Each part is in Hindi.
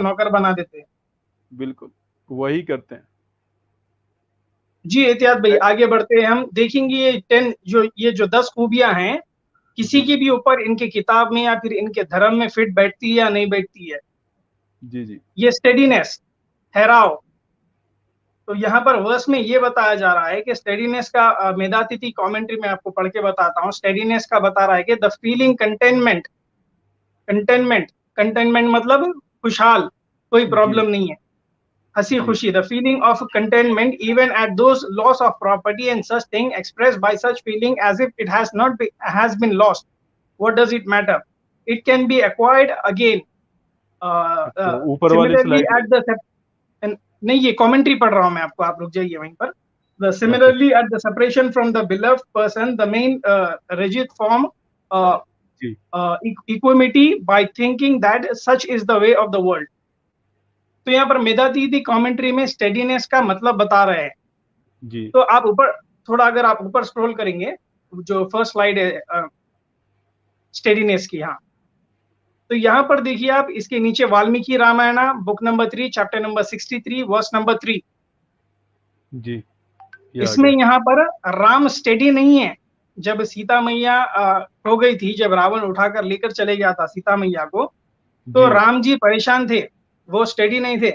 नौकर बना देते हैं। बिल्कुल वही करते हैं। जी एहतियात भाई, आगे बढ़ते हैं, हम देखेंगे ये जो 10 खूबियां हैं, किसी जी के भी ऊपर इनके किताब में या फिर इनके धर्म में फिट बैठती है या नहीं बैठती है। जी जी ये स्टेडीनेस, ठहराव। तो यहाँ पर वर्स में ये बताया जा रहा है कि स्टेडीनेस का मेधातिथि कमेंट्री में आपको पढ़ के बताता हूँ। स्टेडीनेस का बता रहा है कि the feeling containment, containment, containment मतलब खुशहाल, कोई जी प्रॉब्लम नहीं है, हंसी जी खुशी। The feeling of contentment even at those loss of property and such thing express by such feeling as if it has not has been lost, what does it matter, it can be acquired again. अच्छा, ऊपर वाली सिमिलरली स्लाइड में। एट द, नहीं ये कमेंट्री पढ़ रहा हूं मैं आपको, आप रुक जाइए वहीं पर। The अच्छा similarly at the separation from the beloved person, the main rigid form uh, ji equanimity by thinking that such is the way of the world। तो यहाँ पर मेधातिथि कमेंट्री में स्टेडीनेस का मतलब बता रहे हैं। जी तो आप ऊपर थोड़ा, अगर आप ऊपर स्क्रॉल करेंगे, जो फर्स्ट स्लाइड है स्टेडीनेस की, हाँ, तो यहाँ पर देखिए आप, इसके नीचे Valmiki Ramayana book number 3 chapter number 63 verse number 3। जी ये आ इसमें गया। यहाँ पर राम स्टेडी नहीं है। जब सीता मैया खो गई थी, जब रावण उठाकर लेकर चले गया था सीता मैया को, तो जी राम जी परेशान थे, वो स्टेडी नहीं थे।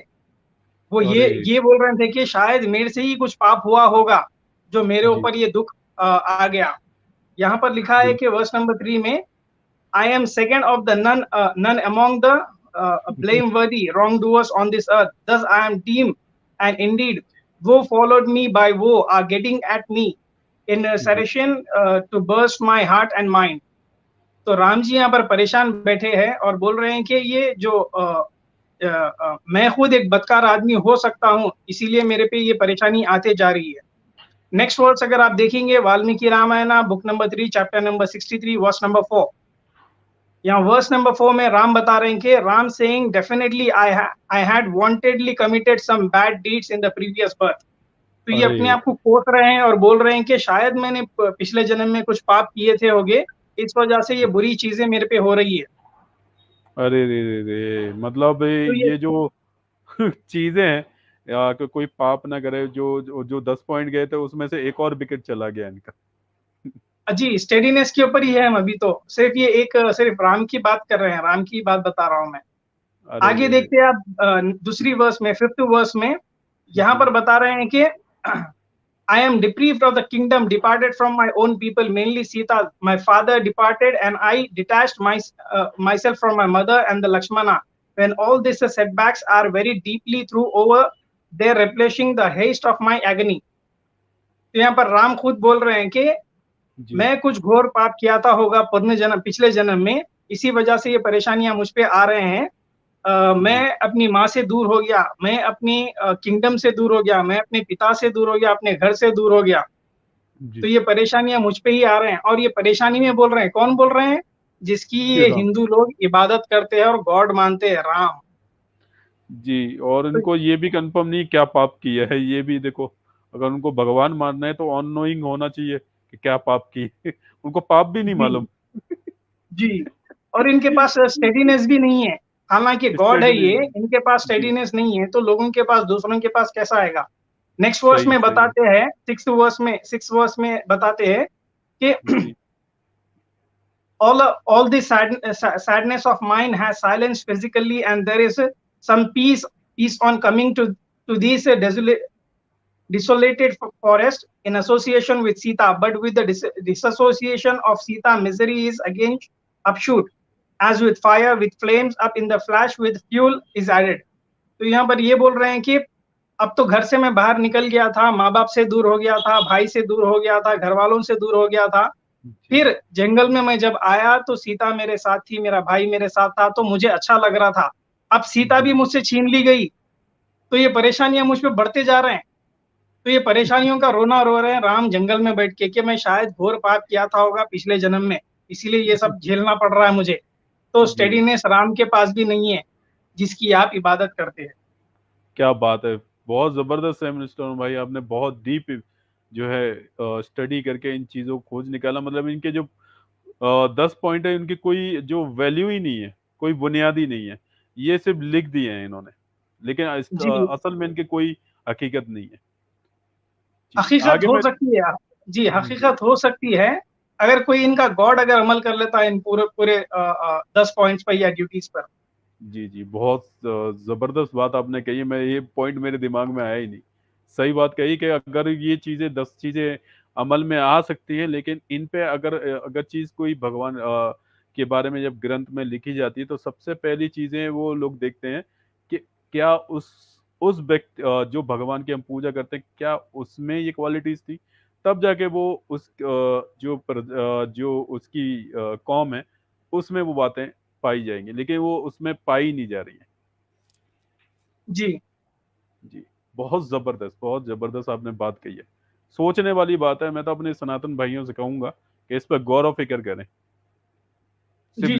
वो अरे ये बोल रहे थे कि शायद मेरे से ही कुछ पाप हुआ होगा जो मेरे जी ऊपर ये दुख आ गया। यहाँ पर लिखा है जी कि वर्स नंबर 3 में, I am second of the none none among the blameworthy wrong doers on this earth, thus I am deem and indeed who followed me by who are getting at me in जी सरेशन to burst my heart and mind. तो राम जी यहाँ पर परेशान बैठे हैं और बोल रहे हैं कि ये जो मैं खुद एक बदकार आदमी हो सकता हूँ, इसीलिए मेरे पे ये परेशानी आते जा रही है। नेक्स्ट वर्ड्स अगर आप देखेंगे, Valmiki Ramayana book number 3 chapter number 63 verse number 4। यहाँ वर्स नंबर 4 में राम बता रहे हैं कि Ram saying definitely I had wantedly committed some bad deeds in the previous birth. तो ये अरे अपने आप को कोस रहे हैं और बोल रहे हैं कि शायद मैंने पिछले जन्म में कुछ पाप किए थे होंगे, इस वजह से ये बुरी चीजें मेरे पे हो रही है। अरे रे रे रे, मतलब तो ये, ये जो चीजें हैं, या कि कोई पाप ना करे, जो 10 पॉइंट गए थे उसमें से एक और विकेट चला गया इनका। जी स्टेडीनेस के ऊपर ही है। हम अभी तो सिर्फ ये एक सिर्फ राम की बात कर रहे हैं, राम की बात बता रहा हूं मैं। अरे आगे रे रे। देखते हैं आप, दूसरी वर्स में, फिफ्थ वर्स में यहाँ जी पर बता रहे हैं कि I am deprived of the kingdom, departed from my own people, mainly Sita. My father departed, and I detached myself from my mother and the Lakshmana. When all these setbacks are very deeply through over, they're replenishing the haste of my agony. तो यहाँ पर राम खुद बोल रहे हैं कि जी मैं कुछ घोर पाप किया था होगा पुण्य जन्म, पिछले जन्म में, इसी वजह से ये परेशानियां मुझ पे आ रहे हैं। जी मैं अपनी माँ से दूर हो गया, मैं अपनी किंगडम से दूर हो गया, मैं अपने पिता से दूर हो गया, अपने घर से दूर हो गया। तो जी। ये परेशानियां मुझ पे ही आ रहे हैं, और ये परेशानी में बोल रहे हैं, कौन बोल रहे हैं? जिसकी श्री ये राम। हिंदू लोग इबादत करते हैं और गॉड मानते हैं, राम। जी, और तो इनको ये भी कंफर्म नहीं क्या पाप किया है, ये भी देखो। अगर उनको भगवान मानना है तो ऑन नोइंग होना चाहिए कि क्या पाप की उनको पाप भी नहीं जी मालूम। जी, और इनके पास स्टेडीनेस भी नहीं है। हालांकि गॉड है स्टडी ये, नहीं। इनके पास जी स्टेडीनेस नहीं है, तो लोगों के पास, दूसरों के पास कैसा आएगा? नेक्स्ट वर्स सही में सही। बताते हैं, सिक्स वर्स में बताते हैं कि जी all this sadness of mine has silenced physically, and there is some peace on coming to these desolated forest in association with Sita, but with the disassociation of Sita, misery is again upshoot, as with fire, with flames up in the flash, with fuel is added। तो यहाँ पर ये बोल रहे हैं कि अब तो घर से मैं बाहर निकल गया था, माँ बाप से दूर हो गया था, भाई से दूर हो गया था, घर वालों से दूर हो गया था। जी फिर जंगल में मैं जब आया तो सीता मेरे साथ थी, मेरा भाई मेरे साथ था, तो मुझे अच्छा लग रहा था। अब सीता भी जी। मुझसे छीन ली गई, तो ये परेशानियां मुझ पे बढ़ते जा रहे हैं। तो ये परेशानियों का रोना रो रहे हैं राम जंगल में बैठ के कि मैं शायद घोर पाप किया था होगा पिछले जन्म में, इसीलिए ये सब झेलना पड़ रहा है मुझे। तो जी स्टेडीनेस राम के पास भी नहीं है, जिसकी आप इबादत करते हैं। क्या बात है। बहुत जबरदस्त है मिस्टर भाई, आपने बहुत डीप जो है स्टडी करके इन चीजों को खोज निकाला। मतलब इनके जो 10 पॉइंट है, उनकी कोई जो वैल्यू ही नहीं है, कोई बुनियाद ही नहीं है। ये सिर्फ लिख दिए हैं इन्होंने, लेकिन जी। असल में इनकी कोई हकीकत नहीं है। जी, हकीकत आगे हो मैं सकती है। जी, जी, हकीकत हो सकती है, अगर कोई इनका गॉड अगर अमल कर लेता है इन पूरे पूरे 10 पॉइंट्स पर या ड्यूटीज पर। जी, जी, बहुत ज़बरदस्त बात आपने कही है, मैं ये पॉइंट मेरे दिमाग में आया ही नहीं। सही बात कही कि अगर ये चीज़ें 10 चीज़ें अमल में आ सकती हैं, लेकिन इन पे अगर चीज़ कोई भगवान के बारे में जब ग्रंथ में लिखी जाती है, तो सबसे पहली चीज़ें वो लोग देखते हैं कि क्या उस जो भगवान की हम पूजा करते हैं, क्या उसमें ये क्वालिटीज़ थी? तब जाके वो जो उसकी कौम है, उसमें वो बातें पाई जाएँगी, लेकिन वो उसमें पाई नहीं जा रही हैं। जी। जी, बहुत ज़बरदस्त आपने बात कही है। सोचने वाली बात है, मैं तो अपने सनातन भाइयों से कहूँगा कि इस पे गौर और फ़िक्र करें।